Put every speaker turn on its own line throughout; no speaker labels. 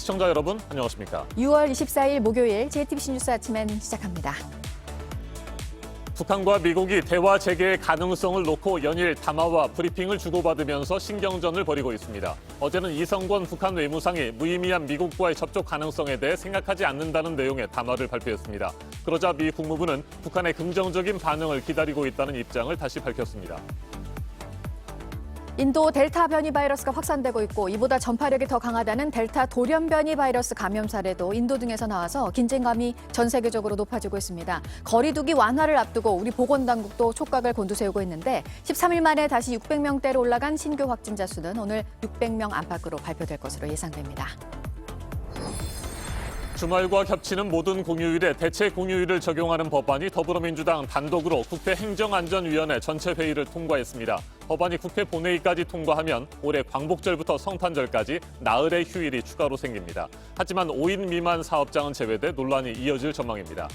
시청자 여러분, 안녕하십니까?
6월 24일 목요일 JTBC 뉴스 아침엔 시작합니다.
북한과 미국이 대화 재개의 가능성을 놓고 연일 담화와 브리핑을 주고받으면서 신경전을 벌이고 있습니다. 어제는 이성권 북한 외무상이 무의미한 미국과의 접촉 가능성에 대해 생각하지 않는다는 내용의 담화를 발표했습니다. 그러자 미 국무부는 북한의 긍정적인 반응을 기다리고 있다는 입장을 다시 밝혔습니다.
인도 델타 변이 바이러스가 확산되고 있고 이보다 전파력이 더 강하다는 델타 돌연 변이 바이러스 감염 사례도 인도 등에서 나와서 긴장감이 전 세계적으로 높아지고 있습니다. 거리두기 완화를 앞두고 우리 보건당국도 촉각을 곤두세우고 있는데 13일 만에 다시 600명대로 올라간 신규 확진자 수는 오늘 600명 안팎으로 발표될 것으로 예상됩니다.
주말과 겹치는 모든 공휴일에 대체 공휴일을 적용하는 법안이 더불어민주당 단독으로 국회 행정안전위원회 전체 회의를 통과했습니다. 법안이 국회 본회의까지 통과하면 올해 광복절부터 성탄절까지 나흘의 휴일이 추가로 생깁니다. 하지만 5인 미만 사업장은 제외돼 논란이 이어질 전망입니다.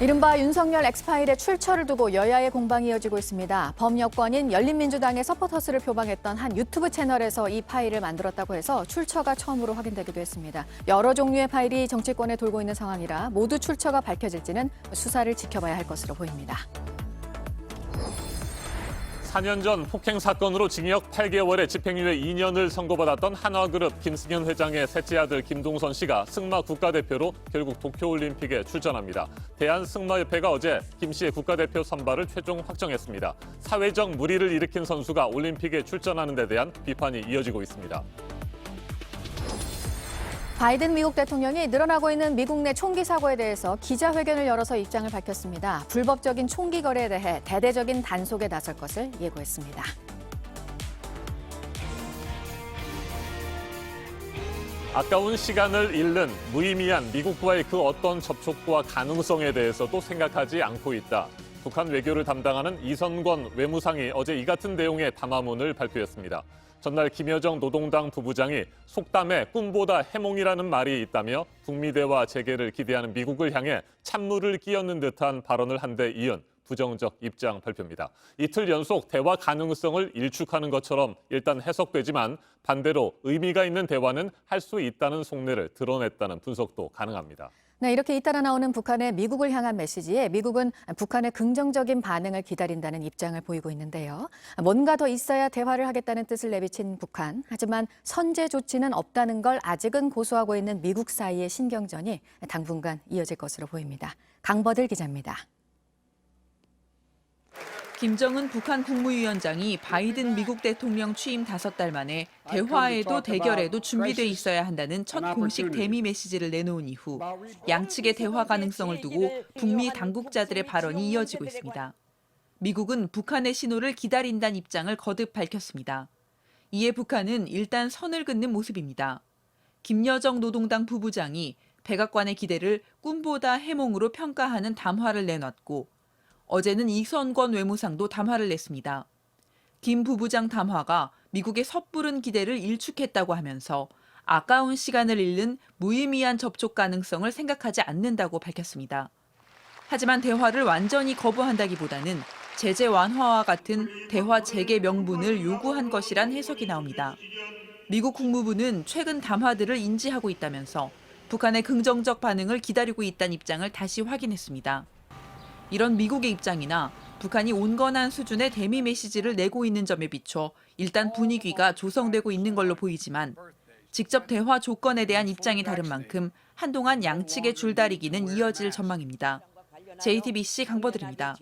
이른바 윤석열 엑스파일의 출처를 두고 여야의 공방이 이어지고 있습니다. 범여권인 열린민주당의 서포터스를 표방했던 한 유튜브 채널에서 이 파일을 만들었다고 해서 출처가 처음으로 확인되기도 했습니다. 여러 종류의 파일이 정치권에 돌고 있는 상황이라 모두 출처가 밝혀질지는 수사를 지켜봐야 할 것으로 보입니다.
4년 전 폭행 사건으로 징역 8개월에 집행유예 2년을 선고받았던 한화그룹 김승현 회장의 셋째 아들 김동선 씨가 승마 국가대표로 결국 도쿄올림픽에 출전합니다. 대한승마협회가 어제 김 씨의 국가대표 선발을 최종 확정했습니다. 사회적 물의를 일으킨 선수가 올림픽에 출전하는 데 대한 비판이 이어지고 있습니다.
바이든 미국 대통령이 늘어나고 있는 미국 내 총기 사고에 대해서 기자회견을 열어서 입장을 밝혔습니다. 불법적인 총기 거래에 대해 대대적인 단속에 나설 것을 예고했습니다.
아까운 시간을 잃는 무의미한 미국과의 그 어떤 접촉과 가능성에 대해서도 생각하지 않고 있다. 북한 외교를 담당하는 이성권 외무상이 어제 이 같은 내용의 담화문을 발표했습니다. 전날 김여정 노동당 부부장이 속담에 꿈보다 해몽이라는 말이 있다며 북미 대화 재개를 기대하는 미국을 향해 찬물을 끼얹는 듯한 발언을 한 데 이은 부정적 입장 발표입니다. 이틀 연속 대화 가능성을 일축하는 것처럼 일단 해석되지만 반대로 의미가 있는 대화는 할 수 있다는 속내를 드러냈다는 분석도 가능합니다.
네, 이렇게 잇따라 나오는 북한의 미국을 향한 메시지에 미국은 북한의 긍정적인 반응을 기다린다는 입장을 보이고 있는데요. 뭔가 더 있어야 대화를 하겠다는 뜻을 내비친 북한. 하지만 선제 조치는 없다는 걸 아직은 고수하고 있는 미국 사이의 신경전이 당분간 이어질 것으로 보입니다. 강버들 기자입니다.
김정은 북한 국무위원장이 바이든 미국 대통령 취임 5달 만에 대화에도 대결에도 준비돼 있어야 한다는 첫 공식 대미 메시지를 내놓은 이후 양측의 대화 가능성을 두고 북미 당국자들의 발언이 이어지고 있습니다. 미국은 북한의 신호를 기다린다는 입장을 거듭 밝혔습니다. 이에 북한은 일단 선을 긋는 모습입니다. 김여정 노동당 부부장이 백악관의 기대를 꿈보다 해몽으로 평가하는 담화를 내놨고 어제는 이성권 외무상도 담화를 냈습니다. 김 부부장 담화가 미국의 섣부른 기대를 일축했다고 하면서 아까운 시간을 잃는 무의미한 접촉 가능성을 생각하지 않는다고 밝혔습니다. 하지만 대화를 완전히 거부한다기보다는 제재 완화와 같은 대화 재개 명분을 요구한 것이란 해석이 나옵니다. 미국 국무부는 최근 담화들을 인지하고 있다면서 북한의 긍정적 반응을 기다리고 있다는 입장을 다시 확인했습니다. 이런 미국의 입장이나 북한이 온건한 수준의 대미 메시지를 내고 있는 점에 비춰 일단 분위기가 조성되고 있는 걸로 보이지만 직접 대화 조건에 대한 입장이 다른 만큼 한동안 양측의 줄다리기는 이어질 전망입니다. JTBC 강버들입니다.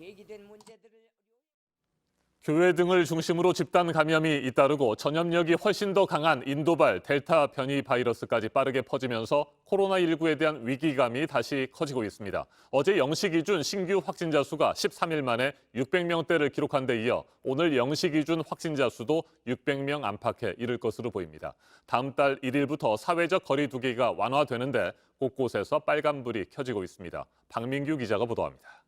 교회 등을 중심으로 집단 감염이 잇따르고 전염력이 훨씬 더 강한 인도발 델타 변이 바이러스까지 빠르게 퍼지면서 코로나19에 대한 위기감이 다시 커지고 있습니다. 어제 0시 기준 신규 확진자 수가 13일 만에 600명대를 기록한 데 이어 오늘 0시 기준 확진자 수도 600명 안팎에 이를 것으로 보입니다. 다음 달 1일부터 사회적 거리 두기가 완화되는데 곳곳에서 빨간불이 켜지고 있습니다. 박민규 기자가 보도합니다.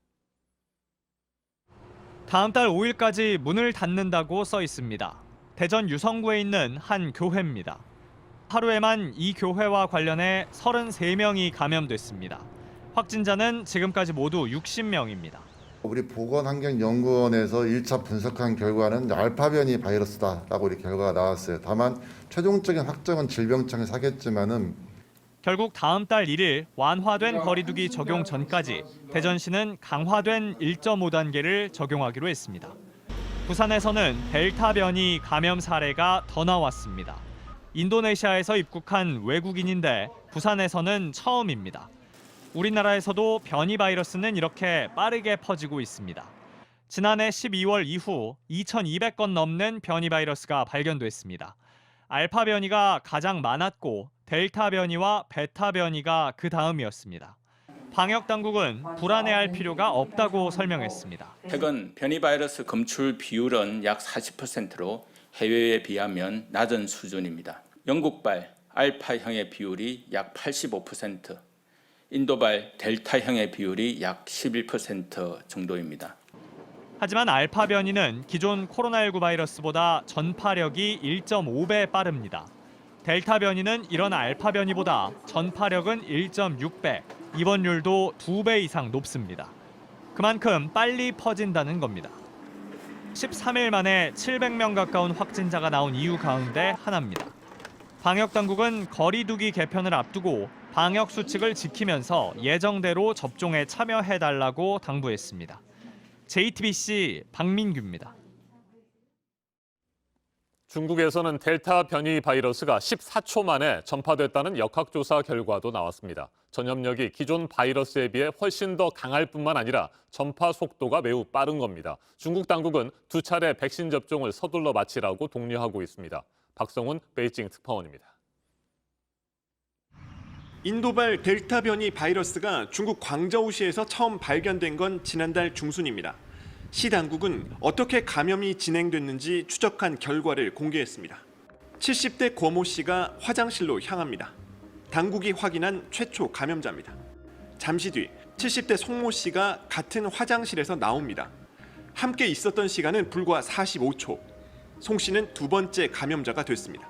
다음 달 5일까지 문을 닫는다고 써 있습니다. 대전 유성구에 있는 한 교회입니다. 하루에만 이 교회와 관련해 33명이 감염됐습니다. 확진자는 지금까지 모두 60명입니다.
우리 보건환경연구원에서 1차 분석한 결과는 알파 변이 바이러스다라고 이렇게 결과가 나왔어요. 다만 최종적인 확정은 질병청에서 하겠지만은
결국 다음 달 1일 완화된 거리두기 적용 전까지 대전시는 강화된 1.5단계를 적용하기로 했습니다. 부산에서는 델타 변이 감염 사례가 더 나왔습니다. 인도네시아에서 입국한 외국인인데 부산에서는 처음입니다. 우리나라에서도 변이 바이러스는 이렇게 빠르게 퍼지고 있습니다. 지난해 12월 이후 2,200건 넘는 변이 바이러스가 발견됐습니다. 알파 변이가 가장 많았고 델타 변이와 베타 변이가 그 다음이었습니다. 방역 당국은 불안해할 필요가 없다고 설명했습니다.
최근 변이 바이러스 검출 비율은 약 40%로 해외에 비하면 낮은 수준입니다. 영국발 알파형의 비율이 약 85%, 인도발 델타형의 비율이 약 11% 정도입니다.
하지만 알파 변이는 기존 코로나19 바이러스보다 전파력이 1.5배 빠릅니다. 델타 변이는 이런 알파 변이보다 전파력은 1.6배, 입원율도 2배 이상 높습니다. 그만큼 빨리 퍼진다는 겁니다. 13일 만에 700명 가까운 확진자가 나온 이유 가운데 하나입니다. 방역당국은 거리두기 개편을 앞두고 방역 수칙을 지키면서 예정대로 접종에 참여해달라고 당부했습니다. JTBC 박민규입니다.
중국에서는 델타 변이 바이러스가 14초 만에 전파됐다는 역학조사 결과도 나왔습니다. 전염력이 기존 바이러스에 비해 훨씬 더 강할 뿐만 아니라 전파 속도가 매우 빠른 겁니다. 중국 당국은 2차례 백신 접종을 서둘러 마치라고 독려하고 있습니다. 박성훈 베이징 특파원입니다.
인도발 델타 변이 바이러스가 중국 광저우시에서 처음 발견된 건 지난달 중순입니다. 시 당국은 어떻게 감염이 진행됐는지 추적한 결과를 공개했습니다. 70대 고모 씨가 화장실로 향합니다. 당국이 확인한 최초 감염자입니다. 잠시 뒤 70대 송모 씨가 같은 화장실에서 나옵니다. 함께 있었던 시간은 불과 45초. 송 씨는 두 번째 감염자가 됐습니다.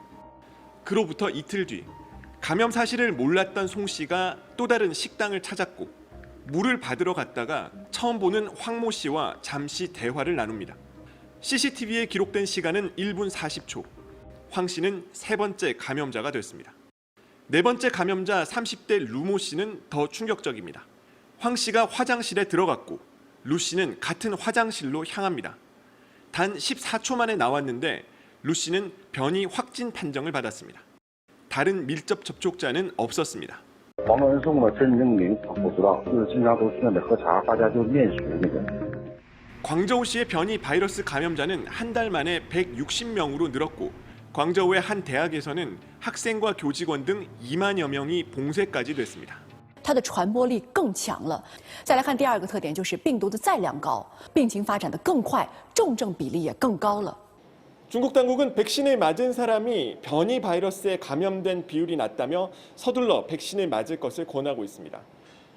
그로부터 이틀 뒤 감염 사실을 몰랐던 송 씨가 또 다른 식당을 찾았고 물을 받으러 갔다가 처음 보는 황모 씨와 잠시 대화를 나눕니다. CCTV에 기록된 시간은 1분 40초. 황 씨는 세 번째 감염자가 됐습니다. 네 번째 감염자 30대 루모 씨는 더 충격적입니다. 황 씨가 화장실에 들어갔고 루 씨는 같은 화장실로 향합니다. 단 14초 만에 나왔는데 루 씨는 변이 확진 판정을 받았습니다. 다른 밀접 접촉자는 없었습니다. 광저우시의 변이 바이러스 감염자는 한 달 만에 160명으로 늘었고 광저우의 한 대학에서는 학생과 교직원 등 2만여 명이 봉쇄까지 됐습니다.
它的传播力更强了。再来看第二个特点，就是病毒的载量高，病情发展得更快，重症比例也更高了。
중국 당국은 백신을 맞은 사람이 변이 바이러스에 감염된 비율이 낮다며 서둘러 백신을 맞을 것을 권하고 있습니다.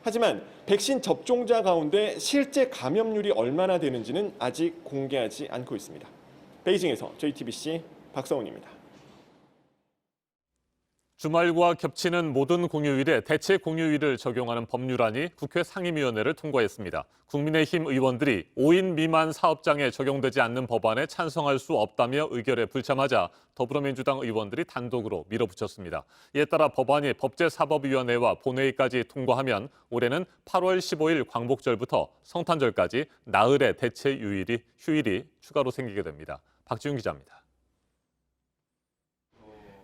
하지만 백신 접종자 가운데 실제 감염률이 얼마나 되는지는 아직 공개하지 않고 있습니다. 베이징에서 JTBC 박성훈입니다.
주말과 겹치는 모든 공휴일에 대체 공휴일을 적용하는 법률안이 국회 상임위원회를 통과했습니다. 국민의힘 의원들이 5인 미만 사업장에 적용되지 않는 법안에 찬성할 수 없다며 의결에 불참하자 더불어민주당 의원들이 단독으로 밀어붙였습니다. 이에 따라 법안이 법제사법위원회와 본회의까지 통과하면 올해는 8월 15일 광복절부터 성탄절까지 나흘의 대체 휴일이 추가로 생기게 됩니다. 박지훈 기자입니다.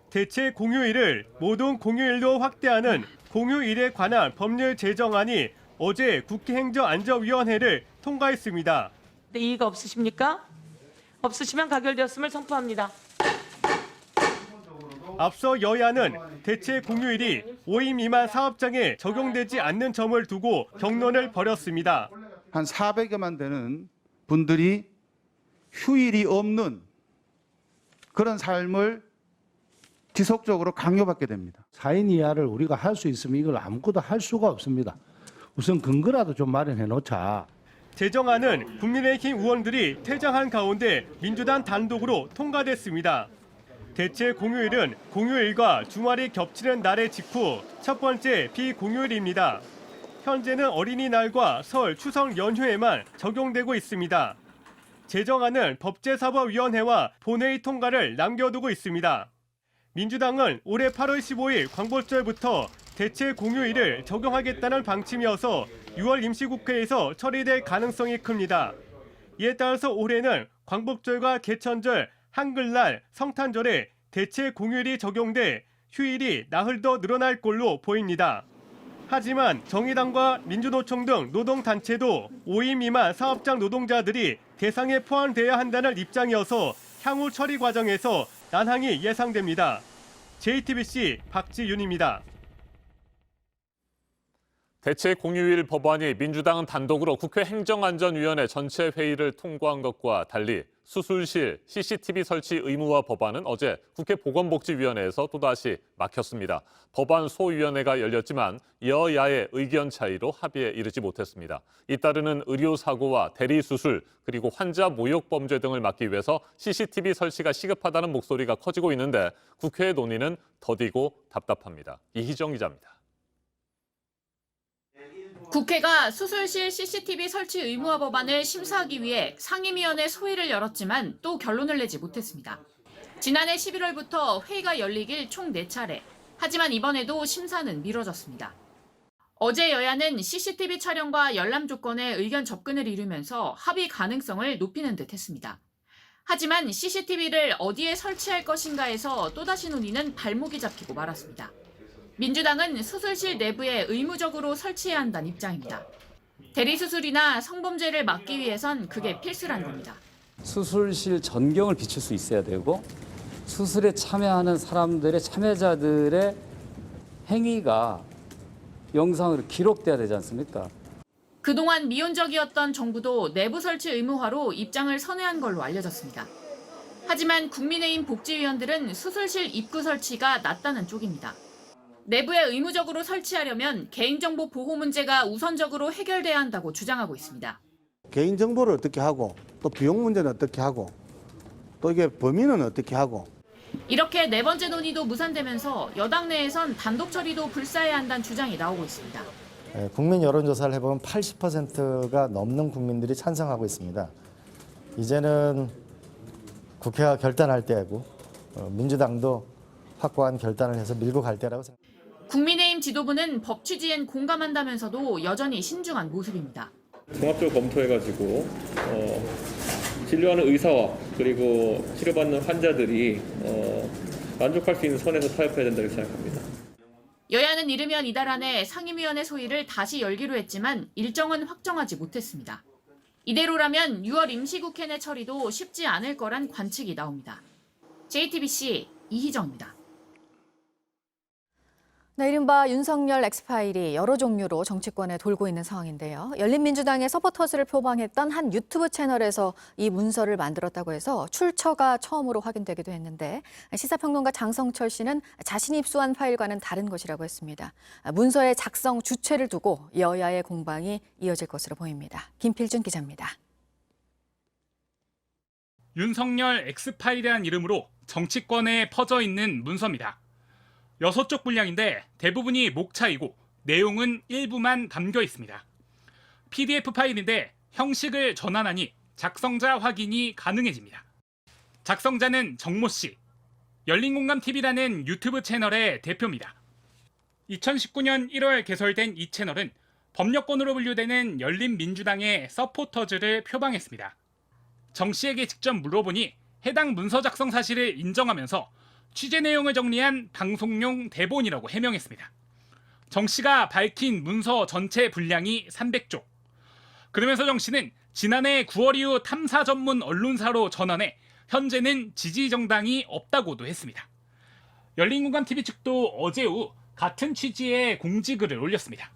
대체 공휴일을 모든 공휴일로 확대하는 공휴일에 관한 법률 제정안이 어제 국회 행정안전위원회를 통과했습니다.
이의가 없으십니까? 없으시면 가결되었음을 선포합니다.
앞서 여야는 대체 공휴일이 5인 미만 사업장에 적용되지 않는 점을 두고 격론을 벌였습니다.
한 400여만 되는 분들이 휴일이 없는 그런 삶을 지속적으로 강요받게 됩니다.
4인 이하를 우리가 할 수 있으면 이걸 아무것도 할 수가 없습니다. 우선 근거라도 좀 마련해 놓자.
제정안은 국민의힘 의원들이 퇴장한 가운데 민주당 단독으로 통과됐습니다. 대체 공휴일은 공휴일과 주말이 겹치는 날의 직후 첫 번째 비공휴일입니다. 현재는 어린이날과 설, 추석 연휴에만 적용되고 있습니다. 제정안은 법제사법위원회와 본회의 통과를 남겨두고 있습니다. 민주당은 올해 8월 15일 광복절부터 대체 공휴일을 적용하겠다는 방침이어서 6월 임시국회에서 처리될 가능성이 큽니다. 이에 따라서 올해는 광복절과 개천절, 한글날, 성탄절에 대체 공휴일이 적용돼 휴일이 나흘 더 늘어날 걸로 보입니다. 하지만 정의당과 민주노총 등 노동단체도 5인 미만 사업장 노동자들이 대상에 포함돼야 한다는 입장이어서 향후 처리 과정에서 난항이 예상됩니다. JTBC 박지윤입니다.
대체 공휴일 법안이 민주당은 단독으로 국회 행정안전위원회 전체 회의를 통과한 것과 달리 수술실 CCTV 설치 의무화 법안은 어제 국회 보건복지위원회에서 또다시 막혔습니다. 법안 소위원회가 열렸지만 여야의 의견 차이로 합의에 이르지 못했습니다. 잇따르는 의료사고와 대리수술 그리고 환자 모욕 범죄 등을 막기 위해서 CCTV 설치가 시급하다는 목소리가 커지고 있는데 국회의 논의는 더디고 답답합니다. 이희정 기자입니다.
국회가 수술실 CCTV 설치 의무화 법안을 심사하기 위해 상임위원회 소위를 열었지만 또 결론을 내지 못했습니다. 지난해 11월부터 회의가 열리길 총 4차례. 하지만 이번에도 심사는 미뤄졌습니다. 어제 여야는 CCTV 촬영과 열람 조건에 의견 접근을 이루면서 합의 가능성을 높이는 듯 했습니다. 하지만 CCTV를 어디에 설치할 것인가에서 또다시 논의는 발목이 잡히고 말았습니다. 민주당은 수술실 내부에 의무적으로 설치해야 한다는 입장입니다. 대리수술이나 성범죄를 막기 위해선 그게 필수란 겁니다.
수술실 전경을 비출 수 있어야 되고 수술에 참여하는 사람들의 참여자들의 행위가 영상으로 기록돼야 되지 않습니까?
그동안 미온적이었던 정부도 내부 설치 의무화로 입장을 선회한 걸로 알려졌습니다. 하지만 국민의힘 복지위원들은 수술실 입구 설치가 낫다는 쪽입니다. 내부에 의무적으로 설치하려면 개인정보 보호 문제가 우선적으로 해결돼야 한다고 주장하고 있습니다.
개인정보를 어떻게 하고 또 비용 문제는 어떻게 하고 또 이게 범위는 어떻게 하고
이렇게 네 번째 논의도 무산되면서 여당 내에선 단독 처리도 불사해야 한다는 주장이 나오고 있습니다.
국민 여론조사를 해보면 80%가 넘는 국민들이 찬성하고 있습니다. 이제는 국회가 결단할 때고 민주당도 확고한 결단을 해서 밀고 갈 때라고 생각합니다.
국민의힘 지도부는 법 취지엔 공감한다면서도 여전히 신중한 모습입니다.
종합적으로 검토해가지고 진료하는 의사와 그리고 치료받는 환자들이 만족할 수 있는 선에서 타협해야 된다고 생각합니다.
여야는 이르면 이달 안에 상임위원회 소위를 다시 열기로 했지만 일정은 확정하지 못했습니다. 이대로라면 6월 임시국회 내 처리도 쉽지 않을 거란 관측이 나옵니다. JTBC 이희정입니다.
네, 이른바 윤석열 엑스파일이 여러 종류로 정치권에 돌고 있는 상황인데요. 열린민주당의 서포터즈를 표방했던 한 유튜브 채널에서 이 문서를 만들었다고 해서 출처가 처음으로 확인되기도 했는데 시사평론가 장성철 씨는 자신이 입수한 파일과는 다른 것이라고 했습니다. 문서의 작성 주체를 두고 여야의 공방이 이어질 것으로 보입니다. 김필준 기자입니다.
윤석열 엑스파일이라는 이름으로 정치권에 퍼져 있는 문서입니다. 6쪽 분량인데 대부분이 목차이고 내용은 일부만 담겨 있습니다. PDF 파일인데 형식을 전환하니 작성자 확인이 가능해집니다. 작성자는 정모 씨, 열린공감TV라는 유튜브 채널의 대표입니다. 2019년 1월 개설된 이 채널은 법력권으로 분류되는 열린민주당의 서포터즈를 표방했습니다. 정 씨에게 직접 물어보니 해당 문서 작성 사실을 인정하면서 취재 내용을 정리한 방송용 대본이라고 해명했습니다. 정 씨가 밝힌 문서 전체 분량이 300쪽. 그러면서 정 씨는 지난해 9월 이후 탐사 전문 언론사로 전환해 현재는 지지 정당이 없다고도 했습니다. 열린공감TV 측도 어제 오후 같은 취지의 공지글을 올렸습니다.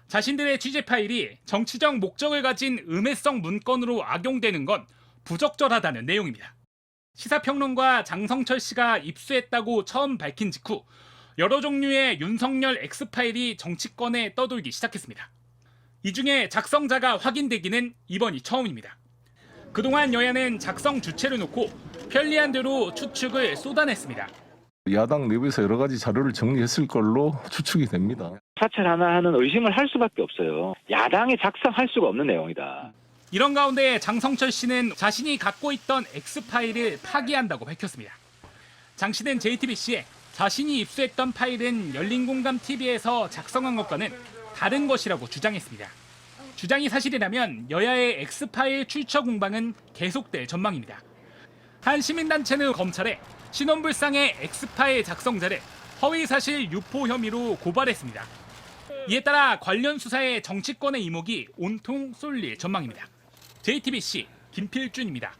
자신들의 취재 파일이 정치적 목적을 가진 음해성 문건으로 악용되는 건 부적절하다는 내용입니다. 시사평론가 장성철 씨가 입수했다고 처음 밝힌 직후 여러 종류의 윤석열 엑스파일이 정치권에 떠돌기 시작했습니다. 이 중에 작성자가 확인되기는 이번이 처음입니다. 그동안 여야는 작성 주체를 놓고 편리한 대로 추측을 쏟아냈습니다.
야당 내부에서 여러 가지 자료를 정리했을 걸로 추측이 됩니다.
사찰하나 하는 의심을 할 수밖에 없어요. 야당이 작성할 수가 없는 내용이다.
이런 가운데 장성철 씨는 자신이 갖고 있던 X파일을 파기한다고 밝혔습니다. 장 씨는 JTBC에 자신이 입수했던 파일은 열린공감TV에서 작성한 것과는 다른 것이라고 주장했습니다. 주장이 사실이라면 여야의 X파일 출처 공방은 계속될 전망입니다. 한 시민단체는 검찰에 신원불상의 X파일 작성자를 허위사실 유포 혐의로 고발했습니다. 이에 따라 관련 수사에 정치권의 이목이 온통 쏠릴 전망입니다. JTBC 김필준입니다.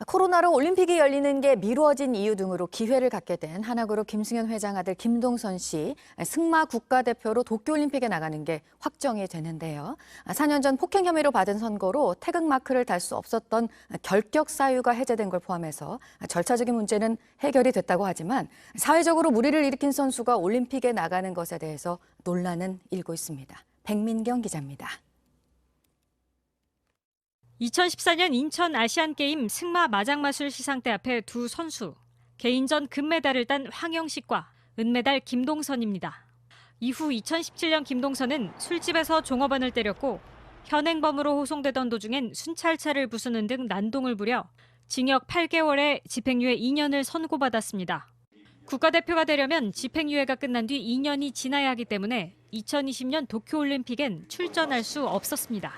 코로나로 올림픽이 열리는 게 미루어진 이유 등으로 기회를 갖게 된 하나그룹 김승현 회장 아들 김동선 씨 승마 국가대표로 도쿄올림픽에 나가는 게 확정이 되는데요. 4년 전 폭행 혐의로 받은 선고로 태극마크를 달 수 없었던 결격 사유가 해제된 걸 포함해서 절차적인 문제는 해결이 됐다고 하지만 사회적으로 물의를 일으킨 선수가 올림픽에 나가는 것에 대해서 논란은 일고 있습니다. 백민경 기자입니다.
2014년 인천 아시안게임 승마 마장마술 시상대 앞에 두 선수, 개인전 금메달을 딴 황영식과 은메달 김동선입니다. 이후 2017년 김동선은 술집에서 종업원을 때렸고 현행범으로 호송되던 도중엔 순찰차를 부수는 등 난동을 부려 징역 8개월에 집행유예 2년을 선고받았습니다. 국가대표가 되려면 집행유예가 끝난 뒤 2년이 지나야 하기 때문에 2020년 도쿄올림픽엔 출전할 수 없었습니다.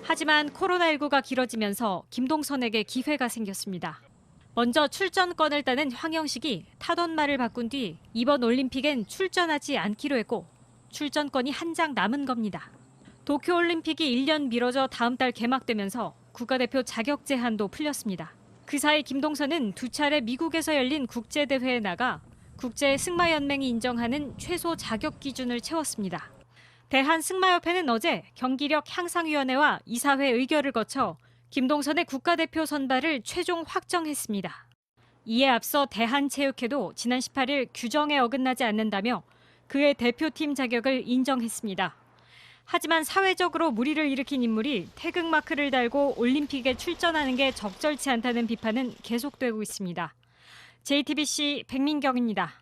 하지만 코로나19가 길어지면서 김동선에게 기회가 생겼습니다. 먼저 출전권을 따는 황영식이 타던 말을 바꾼 뒤 이번 올림픽엔 출전하지 않기로 했고 출전권이 한 장 남은 겁니다. 도쿄올림픽이 1년 미뤄져 다음 달 개막되면서 국가대표 자격 제한도 풀렸습니다. 그 사이 김동선은 두 차례 미국에서 열린 국제대회에 나가 국제승마연맹이 인정하는 최소 자격 기준을 채웠습니다. 대한승마협회는 어제 경기력 향상위원회와 이사회 의결을 거쳐 김동선의 국가대표 선발을 최종 확정했습니다. 이에 앞서 대한체육회도 지난 18일 규정에 어긋나지 않는다며 그의 대표팀 자격을 인정했습니다. 하지만 사회적으로 물의를 일으킨 인물이 태극마크를 달고 올림픽에 출전하는 게 적절치 않다는 비판은 계속되고 있습니다. JTBC 백민경입니다.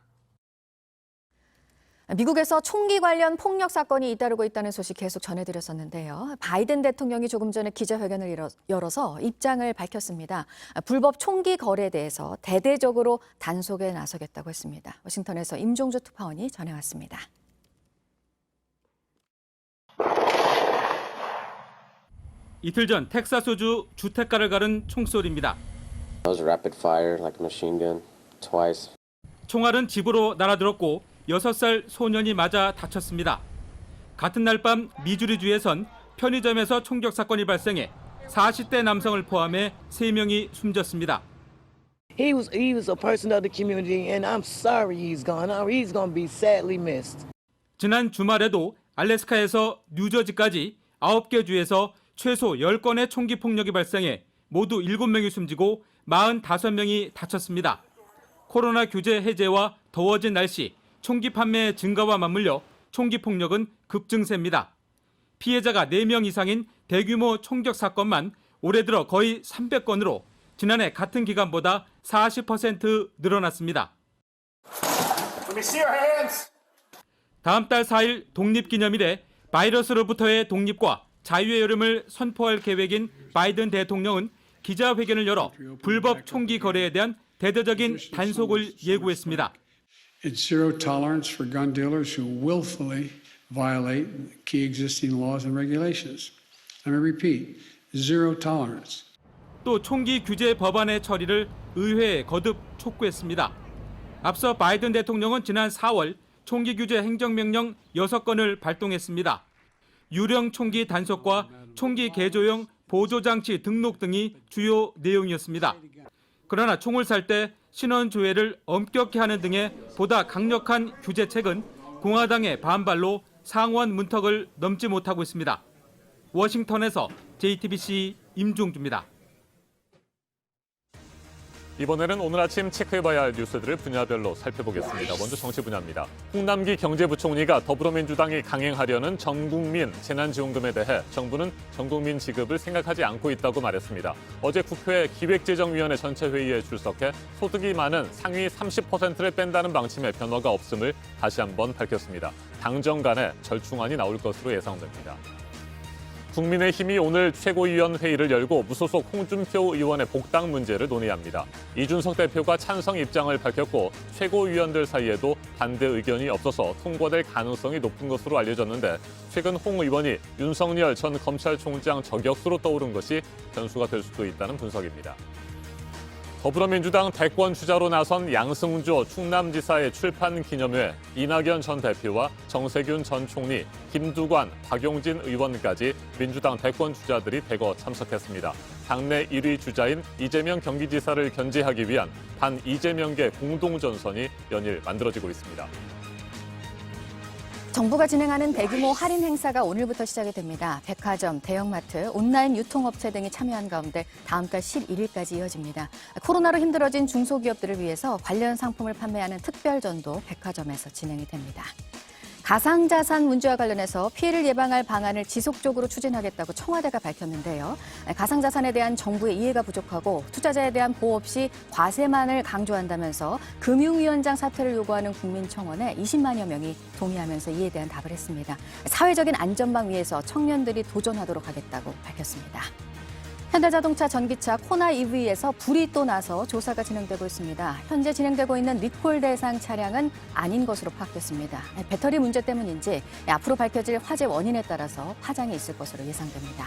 미국에서 총기 관련 폭력 사건이 잇따르고 있다는 소식 계속 전해드렸었는데요. 바이든 대통령이 조금 전에 기자회견을 열어서 입장을 밝혔습니다. 불법 총기 거래에 대해서 대대적으로 단속에 나서겠다고 했습니다. 워싱턴에서 임종주 특파원이 전해왔습니다.
이틀 전 텍사스주 주택가를 가른 총소리입니다. 총알은 집으로 날아들었고 6살 소년이 맞아 다쳤습니다. 같은 날 밤 미주리주에선 편의점에서 총격 사건이 발생해 40대 남성을 포함해 3명이 숨졌습니다.
He was a person of the community and I'm sorry he's gone. He's going to be sadly missed.
지난 주말에도 알래스카에서 뉴저지까지 9개 주에서 최소 10건의 총기 폭력이 발생해 모두 7명이 숨지고 45명이 다쳤습니다. 코로나 규제 해제와 더워진 날씨, 총기 판매 증가와 맞물려 총기 폭력은 급증세입니다. 피해자가 4명 이상인 대규모 총격 사건만 올해 들어 거의 300건으로 지난해 같은 기간보다 40% 늘어났습니다. 다음 달 4일 독립기념일에 바이러스로부터의 독립과 자유의 여름을 선포할 계획인 바이든 대통령은 기자회견을 열어 불법 총기 거래에 대한 대대적인 단속을 예고했습니다.
It's zero tolerance for gun dealers who willfully violate key existing laws and regulations. Let me repeat, zero tolerance.
또 총기 규제 법안의 처리를 의회에 거듭 촉구했습니다. 앞서 바이든 대통령은 지난 4월 총기 규제 행정명령 6건을 발동했습니다. 유령 총기 단속과 총기 개조용 보조장치 등록 등이 주요 내용이었습니다. 그러나 총을 살 때 신원 조회를 엄격히 하는 등의 보다 강력한 규제책은 공화당의 반발로 상원 문턱을 넘지 못하고 있습니다. 워싱턴에서 JTBC 임종주입니다.
이번에는 오늘 아침 체크해봐야 할 뉴스들을 분야별로 살펴보겠습니다. 먼저 정치 분야입니다. 홍남기 경제부총리가 더불어민주당이 강행하려는 전국민 재난지원금에 대해 정부는 전국민 지급을 생각하지 않고 있다고 말했습니다. 어제 국회 기획재정위원회 전체 회의에 출석해 소득이 많은 상위 30%를 뺀다는 방침에 변화가 없음을 다시 한번 밝혔습니다. 당정 간에 절충안이 나올 것으로 예상됩니다. 국민의힘이 오늘 최고위원 회의를 열고 무소속 홍준표 의원의 복당 문제를 논의합니다. 이준석 대표가 찬성 입장을 밝혔고 최고위원들 사이에도 반대 의견이 없어서 통과될 가능성이 높은 것으로 알려졌는데 최근 홍 의원이 윤석열 전 검찰총장 저격수로 떠오른 것이 변수가 될 수도 있다는 분석입니다. 더불어민주당 대권 주자로 나선 양승조 충남지사의 출판 기념회 이낙연 전 대표와 정세균 전 총리, 김두관, 박용진 의원까지 민주당 대권 주자들이 대거 참석했습니다. 당내 1위 주자인 이재명 경기지사를 견제하기 위한 반 이재명계 공동전선이 연일 만들어지고 있습니다.
정부가 진행하는 대규모 할인 행사가 오늘부터 시작이 됩니다. 백화점, 대형마트, 온라인 유통업체 등이 참여한 가운데 다음 달 11일까지 이어집니다. 코로나로 힘들어진 중소기업들을 위해서 관련 상품을 판매하는 특별전도 백화점에서 진행이 됩니다. 가상자산 문제와 관련해서 피해를 예방할 방안을 지속적으로 추진하겠다고 청와대가 밝혔는데요. 가상자산에 대한 정부의 이해가 부족하고 투자자에 대한 보호 없이 과세만을 강조한다면서 금융위원장 사퇴를 요구하는 국민청원에 20만여 명이 동의하면서 이에 대한 답을 했습니다. 사회적인 안전망 위에서 청년들이 도전하도록 하겠다고 밝혔습니다. 현대자동차 전기차 코나 EV에서 불이 또 나서 조사가 진행되고 있습니다. 현재 진행되고 있는 리콜 대상 차량은 아닌 것으로 파악됐습니다. 배터리 문제 때문인지 앞으로 밝혀질 화재 원인에 따라서 파장이 있을 것으로 예상됩니다.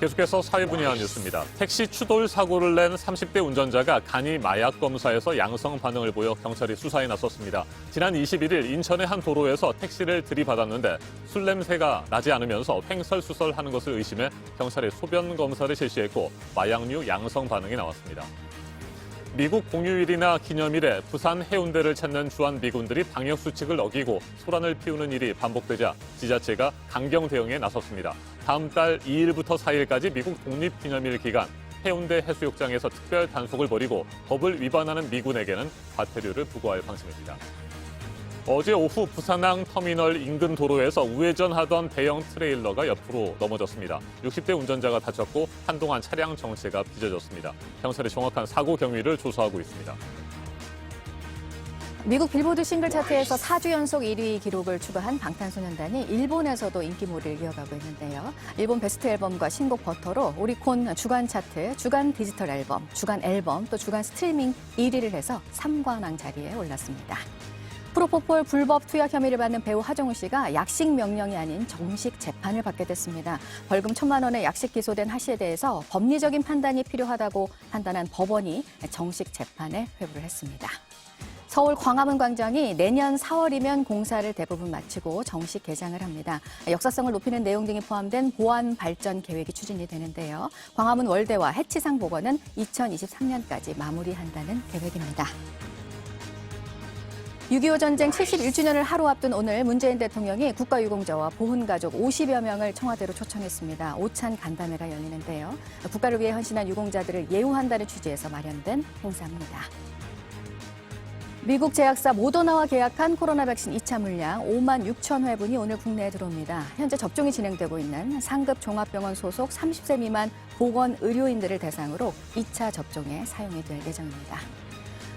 계속해서 사회 분야 뉴스입니다. 택시 추돌 사고를 낸 30대 운전자가 간이 마약 검사에서 양성 반응을 보여 경찰이 수사에 나섰습니다. 지난 21일 인천의 한 도로에서 택시를 들이받았는데 술 냄새가 나지 않으면서 횡설수설하는 것을 의심해 경찰이 소변 검사를 실시했고 마약류 양성 반응이 나왔습니다. 미국 공휴일이나 기념일에 부산 해운대를 찾는 주한미군들이 방역수칙을 어기고 소란을 피우는 일이 반복되자 지자체가 강경 대응에 나섰습니다. 다음 달 2일부터 4일까지 미국 독립기념일 기간 해운대 해수욕장에서 특별 단속을 벌이고 법을 위반하는 미군에게는 과태료를 부과할 방침입니다. 어제 오후 부산항 터미널 인근 도로에서 우회전하던 대형 트레일러가 옆으로 넘어졌습니다. 60대 운전자가 다쳤고 한동안 차량 정체가 빚어졌습니다. 경찰이 정확한 사고 경위를 조사하고 있습니다.
미국 빌보드 싱글 차트에서 4주 연속 1위 기록을 추가한 방탄소년단이 일본에서도 인기몰이를 이어가고 있는데요. 일본 베스트 앨범과 신곡 버터로 오리콘 주간 차트, 주간 디지털 앨범, 주간 앨범, 또 주간 스트리밍 1위를 해서 3관왕 자리에 올랐습니다. 프로포폴 불법 투약 혐의를 받는 배우 하정우 씨가 약식 명령이 아닌 정식 재판을 받게 됐습니다. 벌금 1,000만 원의 약식 기소된 하 씨에 대해서 법리적인 판단이 필요하다고 판단한 법원이 정식 재판에 회부를 했습니다. 서울 광화문 광장이 내년 4월이면 공사를 대부분 마치고 정식 개장을 합니다. 역사성을 높이는 내용 등이 포함된 보안 발전 계획이 추진이 되는데요. 광화문 월대와 해치상 복원은 2023년까지 마무리한다는 계획입니다. 6.25 전쟁 71주년을 하루 앞둔 오늘 문재인 대통령이 국가유공자와 보훈가족 50여 명을 청와대로 초청했습니다. 오찬 간담회가 열리는데요. 국가를 위해 헌신한 유공자들을 예우한다는 취지에서 마련된 행사입니다. 미국 제약사 모더나와 계약한 코로나 백신 2차 물량 5만 6천 회분이 오늘 국내에 들어옵니다. 현재 접종이 진행되고 있는 상급 종합병원 소속 30세 미만 보건 의료인들을 대상으로 2차 접종에 사용이 될 예정입니다.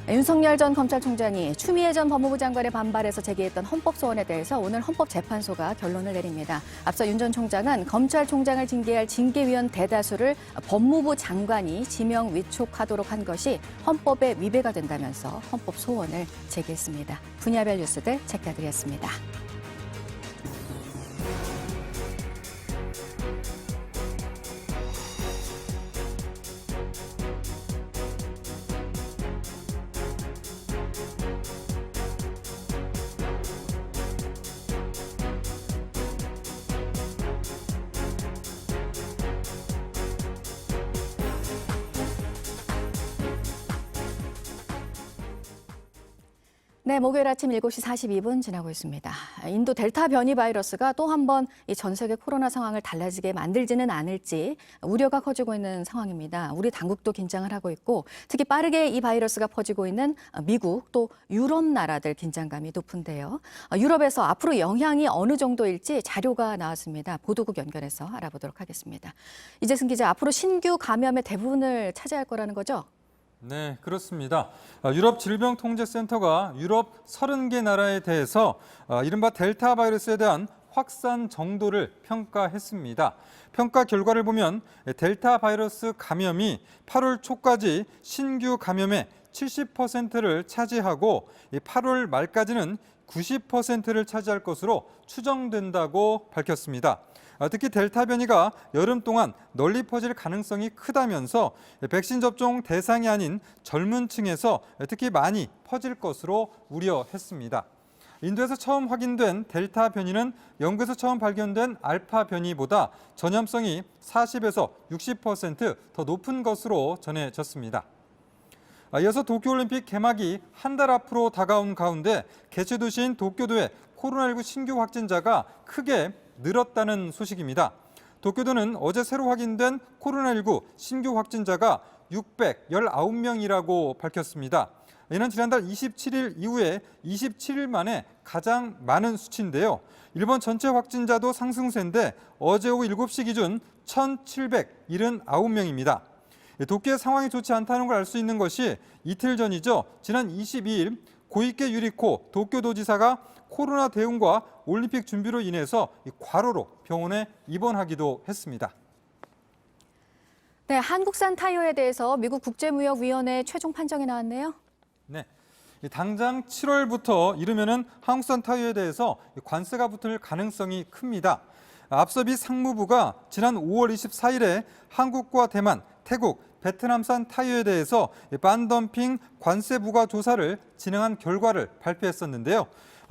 윤석열 전 검찰총장이 추미애 전 법무부 장관의 반발에서 제기했던 헌법소원에 대해서 오늘 헌법재판소가 결론을 내립니다. 앞서 윤 전 총장은 검찰총장을 징계할 징계위원 대다수를 법무부 장관이 지명 위촉하도록 한 것이 헌법에 위배가 된다면서 헌법소원을 제기했습니다. 분야별 뉴스들 체크해드리겠습니다. 네, 목요일 아침 7시 42분 지나고 있습니다. 인도 델타 변이 바이러스가 또 한 번 이 전 세계 코로나 상황을 달라지게 만들지는 않을지 우려가 커지고 있는 상황입니다. 우리 당국도 긴장을 하고 있고 특히 빠르게 이 바이러스가 퍼지고 있는 미국 또 유럽 나라들 긴장감이 높은데요. 유럽에서 앞으로 영향이 어느 정도일지 자료가 나왔습니다. 보도국 연결해서 알아보도록 하겠습니다. 이재승 기자, 앞으로 신규 감염의 대부분을 차지할 거라는 거죠?
네, 그렇습니다. 유럽 질병통제센터가 유럽 30개 나라에 대해서 이른바 델타 바이러스에 대한 확산 정도를 평가했습니다. 평가 결과를 보면 델타 바이러스 감염이 8월 초까지 신규 감염의 70%를 차지하고 8월 말까지는 90%를 차지할 것으로 추정된다고 밝혔습니다. 특히 델타 변이가 여름 동안 널리 퍼질 가능성이 크다면서 백신 접종 대상이 아닌 젊은 층에서 특히 많이 퍼질 것으로 우려했습니다. 인도에서 처음 확인된 델타 변이는 영국에서 처음 발견된 알파 변이보다 전염성이 40에서 60% 더 높은 것으로 전해졌습니다. 이어서 도쿄올림픽 개막이 한 달 앞으로 다가온 가운데 개최 도시인 도쿄도의 코로나19 신규 확진자가 크게 늘었다는 소식입니다. 도쿄도는 어제 새로 확인된 코로나19 신규 확진자가 619명이라고 밝혔습니다. 이는 지난달 27일 이후에 27일 만에 가장 많은 수치인데요. 일본 전체 확진자도 상승세인데 어제 오후 7시 기준 1,779명입니다. 도쿄의 상황이 좋지 않다는 걸 알 수 있는 것이 이틀 전이죠. 지난 22일 고이케 유리코 도쿄도지사가 코로나 대응과 올림픽 준비로 인해서 과로로 병원에 입원하기도 했습니다.
네, 한국산 타이어에 대해서 미국 국제무역위원회 최종 판정이 나왔네요.
네, 당장 7월부터 이르면은 한국산 타이어에 대해서 관세가 붙을 가능성이 큽니다. 앞서 미 상무부가 지난 5월 24일에 한국과 대만, 태국, 베트남산 타이어에 대해서 반덤핑 관세 부과 조사를 진행한 결과를 발표했었는데요.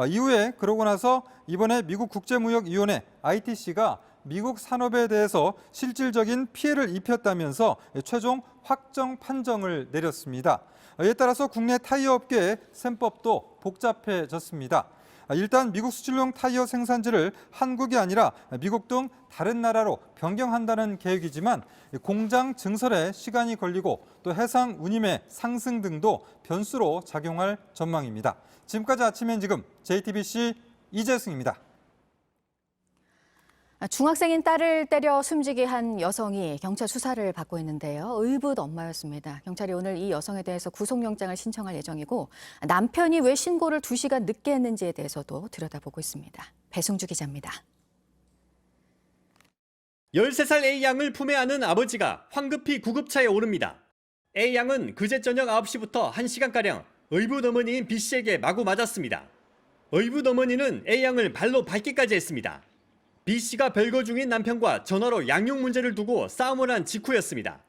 이후에 그러고 나서 이번에 미국 국제무역위원회 ITC가 미국 산업에 대해서 실질적인 피해를 입혔다면서 최종 확정 판정을 내렸습니다. 이에 따라서 국내 타이어 업계의 셈법도 복잡해졌습니다. 일단 미국 수출용 타이어 생산지를 한국이 아니라 미국 등 다른 나라로 변경한다는 계획이지만 공장 증설에 시간이 걸리고 또 해상 운임의 상승 등도 변수로 작용할 전망입니다. 지금까지 아침엔 지금 JTBC 이재승입니다.
중학생인 딸을 때려 숨지게 한 여성이 경찰 수사를 받고 있는데요. 의붓 엄마였습니다. 경찰이 오늘 이 여성에 대해서 구속영장을 신청할 예정이고 남편이 왜 신고를 2시간 늦게 했는지에 대해서도 들여다보고 있습니다. 배승주 기자입니다.
13살 A양을 품에 안은 아버지가 황급히 구급차에 오릅니다. A양은 그제 저녁 9시부터 1시간가량 의붓 어머니인 B씨에게 마구 맞았습니다. 의붓 어머니는 A양을 발로 밟기까지 했습니다. B씨가 별거 중인 남편과 전화로 양육 문제를 두고 싸움을 한 직후였습니다.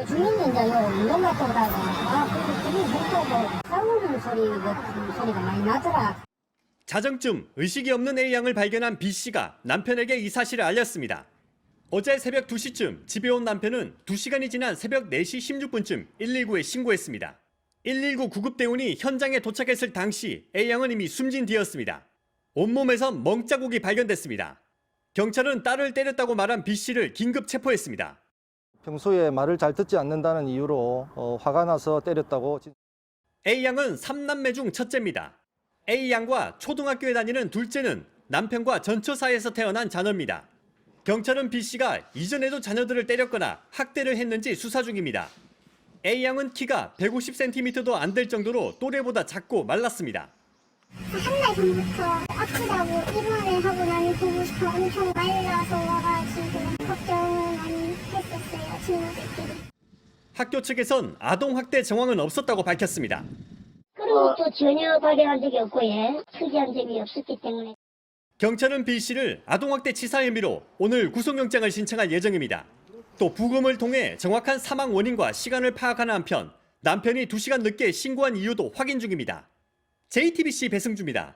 주민이 이제 운동을 보다가 그게 무서워 싸우는 소리가 많이 나더라.
자정쯤 의식이 없는 A양을 발견한 B씨가 남편에게 이 사실을 알렸습니다. 어제 새벽 2시쯤 집에 온 남편은 2시간이 지난 새벽 4시 16분쯤 119에 신고했습니다. 119 구급대원이 현장에 도착했을 당시 A양은 이미 숨진 뒤였습니다. 온몸에서 멍자국이 발견됐습니다. 경찰은 딸을 때렸다고 말한 B씨를 긴급 체포했습니다.
평소에 말을 잘 듣지 않는다는 이유로 화가 나서 때렸다고.
A양은 3남매 중 첫째입니다. A양과 초등학교에 다니는 둘째는 남편과 전처 사이에서 태어난 자녀입니다. 경찰은 B씨가 이전에도 자녀들을 때렸거나 학대를 했는지 수사 중입니다. A양은 키가 150cm도 안 될 정도로 또래보다 작고 말랐습니다.
한 달 전부터 아프다고 입원을 하고 난 후부터 엄청 말라서 와가지고 걱정을 많이 했었어요, 친구들끼리.
학교 측에선 아동학대 정황은 없었다고 밝혔습니다.
그리고 또 전혀 발견한 적이 없고 특이한 점이 없었기 때문에.
경찰은 B씨를 아동학대 치사 혐의로 오늘 구속영장을 신청할 예정입니다. 또 부검을 통해 정확한 사망 원인과 시간을 파악하는 한편 남편이 2시간 늦게 신고한 이유도 확인 중입니다. JTBC 배승주입니다.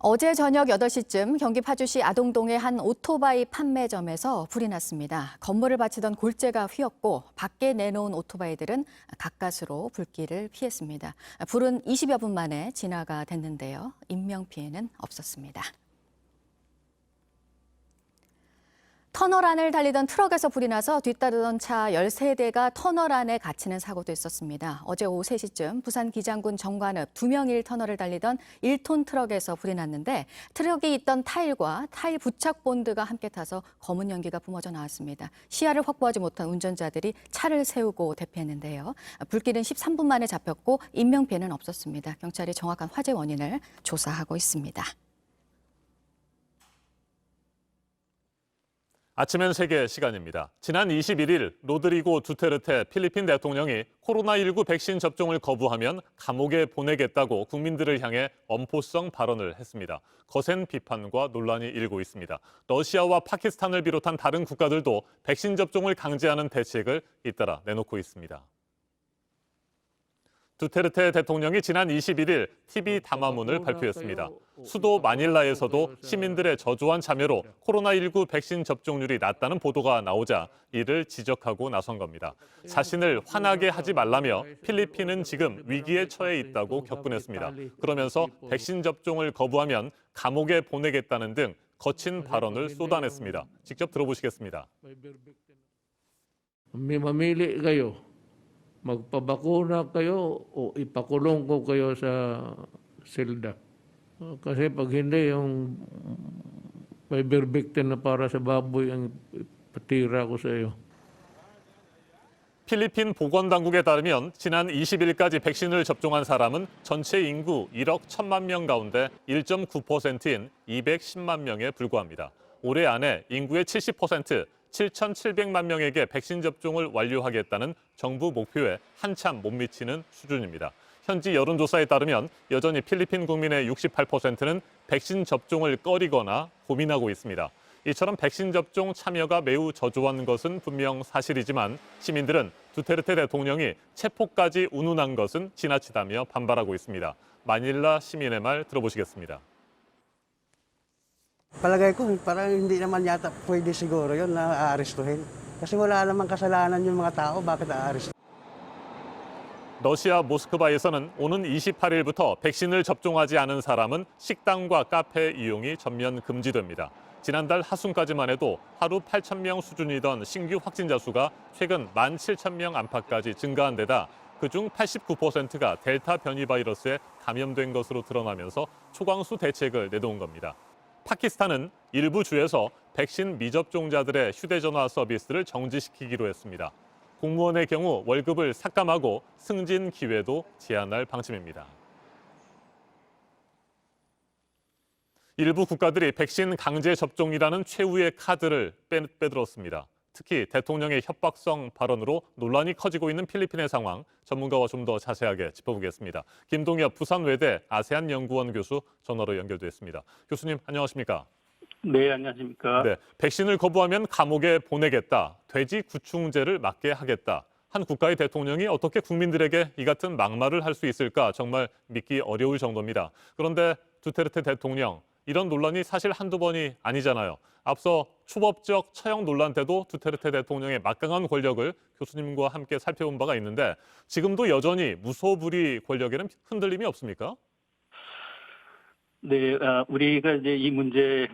어제 저녁 8시쯤 경기 파주시 아동동의 한 오토바이 판매점에서 불이 났습니다. 건물을 바치던 골재가 휘었고 밖에 내놓은 오토바이들은 가까스로 불길을 피했습니다. 불은 20여 분 만에 진화가 됐는데요. 인명피해는 없었습니다. 터널 안을 달리던 트럭에서 불이 나서 뒤따르던 차 13대가 터널 안에 갇히는 사고도 있었습니다. 어제 오후 3시쯤 부산 기장군 정관읍 2명일 터널을 달리던 1톤 트럭에서 불이 났는데 트럭이 있던 타일과 타일 부착 본드가 함께 타서 검은 연기가 뿜어져 나왔습니다. 시야를 확보하지 못한 운전자들이 차를 세우고 대피했는데요. 불길은 13분 만에 잡혔고 인명피해는 없었습니다. 경찰이 정확한 화재 원인을 조사하고 있습니다.
아침엔 세계 시간입니다. 지난 21일 로드리고 두테르테 필리핀 대통령이 코로나19 백신 접종을 거부하면 감옥에 보내겠다고 국민들을 향해 엄포성 발언을 했습니다. 거센 비판과 논란이 일고 있습니다. 러시아와 파키스탄을 비롯한 다른 국가들도 백신 접종을 강제하는 대책을 잇따라 내놓고 있습니다. 두테르테 대통령이 지난 21일 TV 담화문을 발표했습니다. 수도 마닐라에서도 시민들의 저조한 참여로 코로나19 백신 접종률이 낮다는 보도가 나오자 이를 지적하고 나선 겁니다. 자신을 화나게 하지 말라며 필리핀은 지금 위기에 처해 있다고 격분했습니다. 그러면서 백신 접종을 거부하면 감옥에 보내겠다는 등 거친 발언을 쏟아냈습니다. 직접 들어보시겠습니다.
Mamili kayo. Magpabakuna kayo o ipakulong ko kayo sa silda. Kasi pag hindi, yung may berbiktin na para sa baboy ang patira ko sa iyo.
필리핀 보건당국에 따르면 지난 20일까지 백신을 접종한 사람은 전체 인구 1억 1천만 명 가운데 1.9%인 210만 명에 불과합니다. 올해 안에 인구의 70%, 7,700만 명에게 백신 접종을 완료하겠다는 정부 목표에 한참 못 미치는 수준입니다. 현지 여론조사에 따르면 여전히 필리핀 국민의 68%는 백신 접종을 꺼리거나 고민하고 있습니다. 이처럼 백신 접종 참여가 매우 저조한 것은 분명 사실이지만 시민들은 두테르테 대통령이 체포까지 운운한 것은 지나치다며 반발하고 있습니다. 마닐라 시민의 말 들어보시겠습니다.
Palagay ko, parang hindi naman yata pwede siguro yun na aarestuhin. Kasi wala namang kasalanan yung mga tao, bakit aarestuhin?
러시아 모스크바에서는 오는 28일부터 백신을 접종하지 않은 사람은 식당과 카페 이용이 전면 금지됩니다. 지난달 하순까지만 해도 하루 8,000명 수준이던 신규 확진자 수가 최근 17,000명 안팎까지 증가한 데다 그중 89%가 델타 변이 바이러스에 감염된 것으로 드러나면서 초강수 대책을 내놓은 겁니다. 파키스탄은 일부 주에서 백신 미접종자들의 휴대전화 서비스를 정지시키기로 했습니다. 공무원의 경우 월급을 삭감하고 승진 기회도 제한할 방침입니다. 일부 국가들이 백신 강제 접종이라는 최후의 카드를 빼들었습니다. 특히 대통령의 협박성 발언으로 논란이 커지고 있는 필리핀의 상황, 전문가와 좀 더 자세하게 짚어보겠습니다. 김동엽 부산외대 아세안 연구원 교수 전화로 연결됐습니다. 교수님 안녕하십니까?
네, 안녕하십니까?
네, 백신을 거부하면 감옥에 보내겠다, 돼지 구충제를 맞게 하겠다. 한 국가의 대통령이 어떻게 국민들에게 이 같은 막말을 할 수 있을까 정말 믿기 어려울 정도입니다. 그런데 두테르테 대통령, 이런 논란이 사실 한두 번이 아니잖아요. 앞서 초법적 처형 논란 때도 두테르테 대통령의 막강한 권력을 교수님과 함께 살펴본 바가 있는데 지금도 여전히 무소불위 권력에는 흔들림이 없습니까?
네, 우리가 이제 이 문제,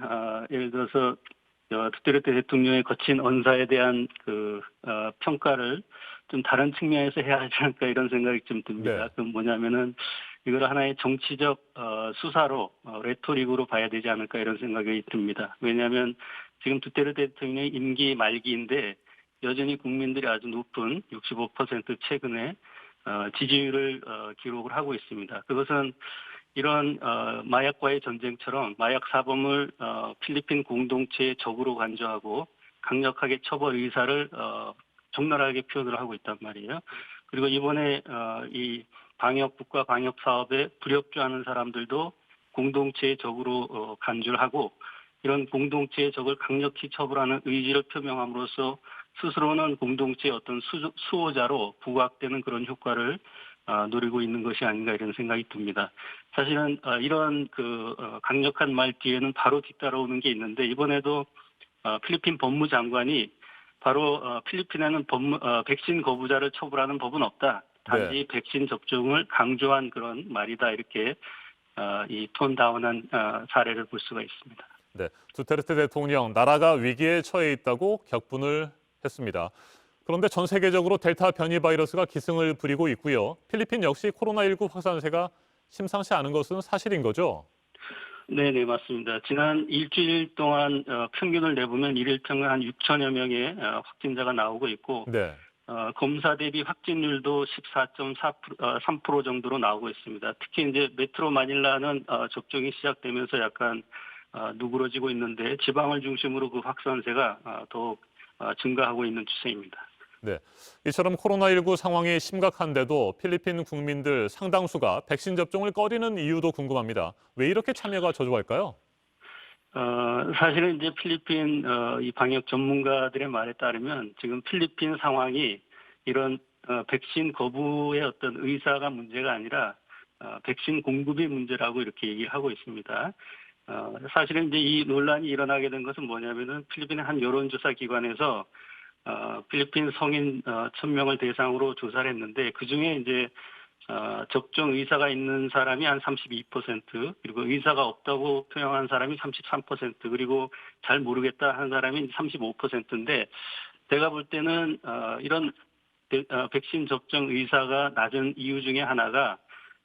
예를 들어서 두테르테 대통령의 거친 언사에 대한 평가를 좀 다른 측면에서 해야 하지 않을까 이런 생각이 좀 듭니다.
네.
그건 뭐냐면은 이걸 하나의 정치적 수사로 레토릭으로 봐야 되지 않을까 이런 생각이 듭니다. 왜냐하면 지금 두테르테 대통령의 임기 말기인데 여전히 국민들이 아주 높은 65% 최근에 지지율을 기록을 하고 있습니다. 그것은 이런 마약과의 전쟁처럼 마약 사범을 필리핀 국공동체의 적으로 간주하고 강력하게 처벌 의사를 적나라하게 표현을 하고 있단 말이에요. 그리고 이번에 이 방역국가 방역사업에 불협조하는 사람들도 공동체의 적으로 간주를 하고 이런 공동체의 적을 강력히 처벌하는 의지를 표명함으로써 스스로는 공동체의 어떤 수호자로 부각되는 그런 효과를 노리고 있는 것이 아닌가 이런 생각이 듭니다. 사실은 이런 강력한 말 뒤에는 바로 뒤따라오는 게 있는데 이번에도 필리핀 법무장관이 바로 필리핀에는 백신 거부자를 처벌하는 법은 없다. 단지 백신 접종을 강조한 그런 말이다. 이렇게 이 톤다운한 사례를 볼 수가 있습니다.
네, 두테르테 대통령 나라가 위기에 처해 있다고 격분을 했습니다. 그런데 전 세계적으로 델타 변이 바이러스가 기승을 부리고 있고요. 필리핀 역시 코로나19 확산세가 심상치 않은 것은 사실인 거죠?
네, 맞습니다. 지난 일주일 동안 평균을 내보면 일일 평균 한 6천여 명의 확진자가 나오고 있고
네.
검사 대비 확진율도 14.3% 정도로 나오고 있습니다. 특히 이제 메트로 마닐라는 접종이 시작되면서 약간 누그러지고 있는데 지방을 중심으로 그 확산세가 더욱 증가하고 있는 추세입니다.
네, 이처럼 코로나19 상황이 심각한데도 필리핀 국민들 상당수가 백신 접종을 꺼리는 이유도 궁금합니다. 왜 이렇게 참여가 저조할까요?
사실은 이제 필리핀 이 방역 전문가들의 말에 따르면 지금 필리핀 상황이 이런 백신 거부의 어떤 의사가 문제가 아니라 백신 공급이 문제라고 이렇게 얘기를 하고 있습니다. 사실은 이제 이 논란이 일어나게 된 것은 뭐냐면은 필리핀의 한 여론조사 기관에서 필리핀 성인 1,000명을 대상으로 조사를 했는데 그중에 이제 접종 의사가 있는 사람이 한 32%, 그리고 의사가 없다고 표명한 사람이 33%, 그리고 잘 모르겠다 하는 사람이 35%인데 제가 볼 때는 이런 백신 접종 의사가 낮은 이유 중에 하나가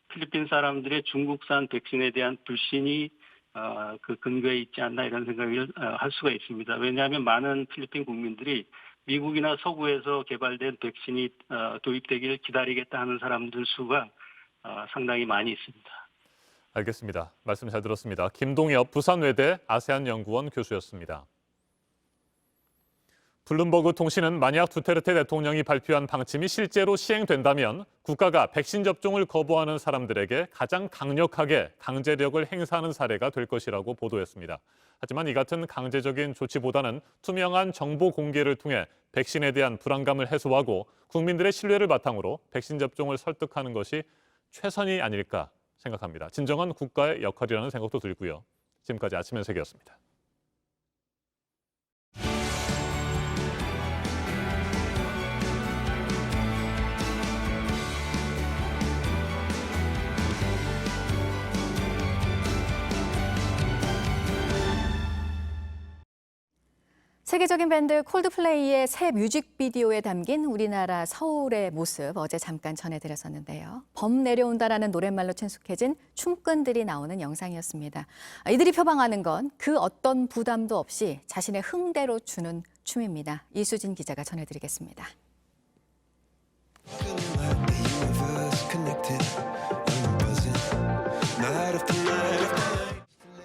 필리핀 사람들의 중국산 백신에 대한 불신이 그 근거에 있지 않나 이런 생각을 할 수가 있습니다. 왜냐하면 많은 필리핀 국민들이 미국이나 서구에서 개발된 백신이 도입되기를 기다리겠다 하는 사람들 수가 상당히 많이 있습니다.
알겠습니다. 말씀 잘 들었습니다. 김동엽 부산외대 아세안연구원 교수였습니다. 블룸버그 통신은 만약 두테르테 대통령이 발표한 방침이 실제로 시행된다면 국가가 백신 접종을 거부하는 사람들에게 가장 강력하게 강제력을 행사하는 사례가 될 것이라고 보도했습니다. 하지만 이 같은 강제적인 조치보다는 투명한 정보 공개를 통해 백신에 대한 불안감을 해소하고 국민들의 신뢰를 바탕으로 백신 접종을 설득하는 것이 최선이 아닐까 생각합니다. 진정한 국가의 역할이라는 생각도 들고요. 지금까지 아침 현색이었습니다.
세계적인 밴드 콜드플레이의 새 뮤직비디오에 담긴 우리나라 서울의 모습 어제 잠깐 전해드렸었는데요. 범 내려온다라는 노랫말로 친숙해진 춤꾼들이 나오는 영상이었습니다. 이들이 표방하는 건 그 어떤 부담도 없이 자신의 흥대로 추는 춤입니다. 이수진 기자가 전해드리겠습니다.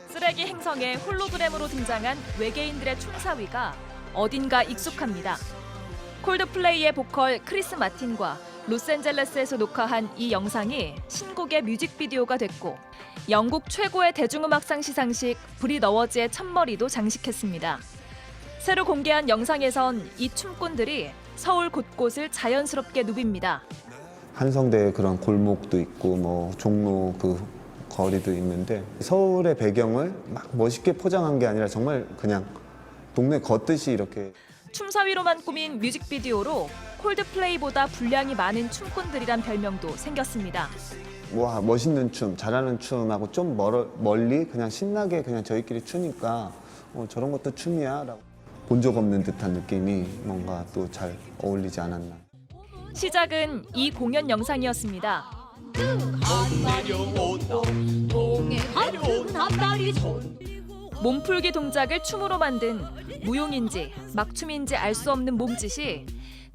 쓰레기 행성에 홀로그램으로 등장한 외계인들의 춤사위가 어딘가 익숙합니다. 콜드플레이의 보컬 크리스 마틴과 로스앤젤레스에서 녹화한 이 영상이 신곡의 뮤직비디오가 됐고 영국 최고의 대중음악상 시상식 브릿 어워즈의 첫머리도 장식했습니다. 새로 공개한 영상에선 이 춤꾼들이 서울 곳곳을 자연스럽게 누빕니다.
한성대에 그런 골목도 있고 뭐 종로 그 거리도 있는데 서울의 배경을 막 멋있게 포장한 게 아니라 정말 그냥 동네 걷듯이 이렇게
춤사위로만 꾸민 뮤직비디오로 콜드플레이보다 분량이 많은 춤꾼들이란 별명도 생겼습니다.
와 멋있는 춤, 잘하는 춤하고 좀 멀리 그냥 신나게 그냥 저희끼리 추니까 저런 것도 춤이야 라고 본 적 없는 듯한 느낌이 뭔가 또 잘 어울리지 않았나.
시작은 이 공연 영상이었습니다. 몸풀기 동작을 춤으로 만든 무용인지 막춤인지 알 수 없는 몸짓이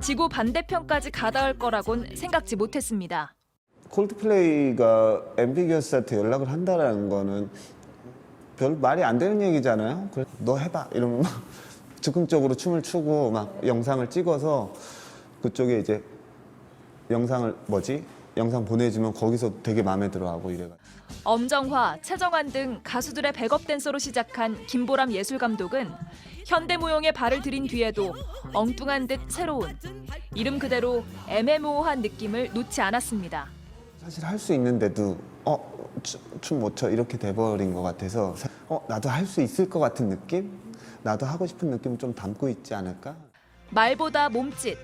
지구 반대편까지 가닿을 거라곤 생각지 못했습니다.
콜드플레이가 앰비기어스한테 연락을 한다는 거는 별 말이 안 되는 얘기잖아요. 그래서 너 해봐 이러면 막 즉흥적으로 춤을 추고 막 영상을 찍어서 그쪽에 이제 영상 보내주면 거기서 되게 마음에 들어하고 이래가지고.
엄정화, 최정환 등 가수들의 백업 댄서로 시작한 김보람 예술감독은 현대무용에 발을 들인 뒤에도 엉뚱한 듯 새로운, 이름 그대로 애매모호한 느낌을 놓지 않았습니다.
사실 할 수 있는데도 춤 못 춰 이렇게 돼버린 것 같아서 나도 할 수 있을 것 같은 느낌? 나도 하고 싶은 느낌을 좀 담고 있지 않을까?
말보다 몸짓,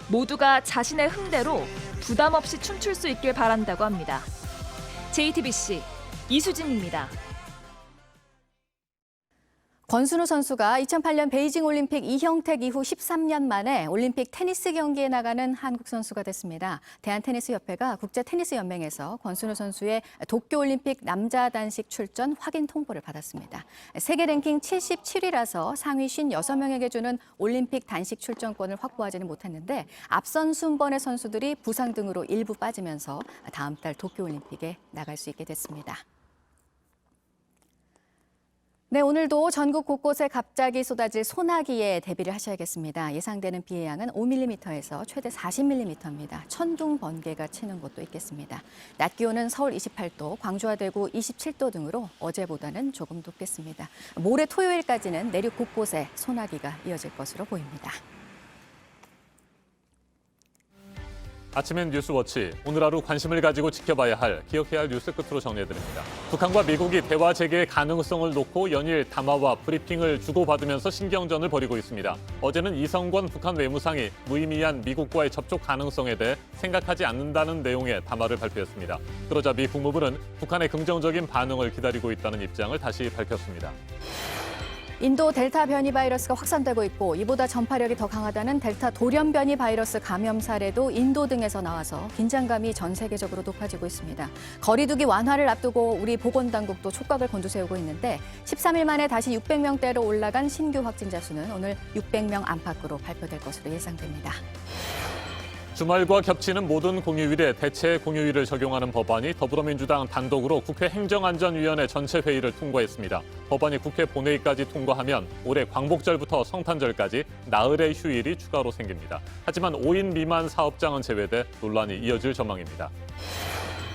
모두가 자신의 흥대로 부담 없이 춤출 수 있길 바란다고 합니다. JTBC 이수진입니다.
권순우 선수가 2008년 베이징 올림픽 이형택 이후 13년 만에 올림픽 테니스 경기에 나가는 한국 선수가 됐습니다. 대한테니스협회가 국제테니스연맹에서 권순우 선수의 도쿄올림픽 남자 단식 출전 확인 통보를 받았습니다. 세계 랭킹 77위라서 상위 56명에게 주는 올림픽 단식 출전권을 확보하지는 못했는데 앞선 순번의 선수들이 부상 등으로 일부 빠지면서 다음 달 도쿄올림픽에 나갈 수 있게 됐습니다. 네, 오늘도 전국 곳곳에 갑자기 쏟아질 소나기에 대비를 하셔야겠습니다. 예상되는 비의 양은 5mm에서 최대 40mm입니다. 천둥, 번개가 치는 곳도 있겠습니다. 낮 기온은 서울 28도, 광주와 대구 27도 등으로 어제보다는 조금 높겠습니다. 모레 토요일까지는 내륙 곳곳에 소나기가 이어질 것으로 보입니다.
아침엔 뉴스워치, 오늘 하루 관심을 가지고 지켜봐야 할, 기억해야 할 뉴스 끝으로 정리해드립니다. 북한과 미국이 대화 재개의 가능성을 놓고 연일 담화와 브리핑을 주고받으면서 신경전을 벌이고 있습니다. 어제는 이성권 북한 외무상이 무의미한 미국과의 접촉 가능성에 대해 생각하지 않는다는 내용의 담화를 발표했습니다. 그러자 미 국무부는 북한의 긍정적인 반응을 기다리고 있다는 입장을 다시 밝혔습니다.
인도 델타 변이 바이러스가 확산되고 있고 이보다 전파력이 더 강하다는 델타 돌연 변이 바이러스 감염 사례도 인도 등에서 나와서 긴장감이 전 세계적으로 높아지고 있습니다. 거리두기 완화를 앞두고 우리 보건당국도 촉각을 곤두세우고 있는데 13일 만에 다시 600명대로 올라간 신규 확진자 수는 오늘 600명 안팎으로 발표될 것으로 예상됩니다.
주말과 겹치는 모든 공휴일에 대체 공휴일을 적용하는 법안이 더불어민주당 단독으로 국회 행정안전위원회 전체 회의를 통과했습니다. 법안이 국회 본회의까지 통과하면 올해 광복절부터 성탄절까지 나흘의 휴일이 추가로 생깁니다. 하지만 5인 미만 사업장은 제외돼 논란이 이어질 전망입니다.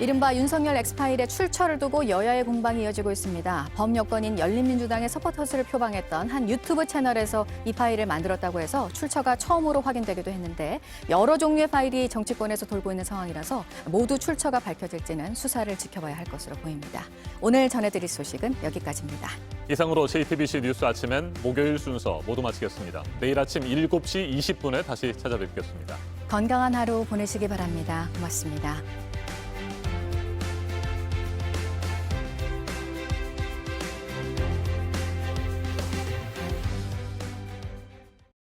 이른바 윤석열 엑스파일의 출처를 두고 여야의 공방이 이어지고 있습니다. 범여권인 열린민주당의 서포터스를 표방했던 한 유튜브 채널에서 이 파일을 만들었다고 해서 출처가 처음으로 확인되기도 했는데 여러 종류의 파일이 정치권에서 돌고 있는 상황이라서 모두 출처가 밝혀질지는 수사를 지켜봐야 할 것으로 보입니다. 오늘 전해드릴 소식은 여기까지입니다.
이상으로 JTBC 뉴스 아침엔 목요일 순서 모두 마치겠습니다. 내일 아침 7시 20분에 다시 찾아뵙겠습니다.
건강한 하루 보내시기 바랍니다. 고맙습니다.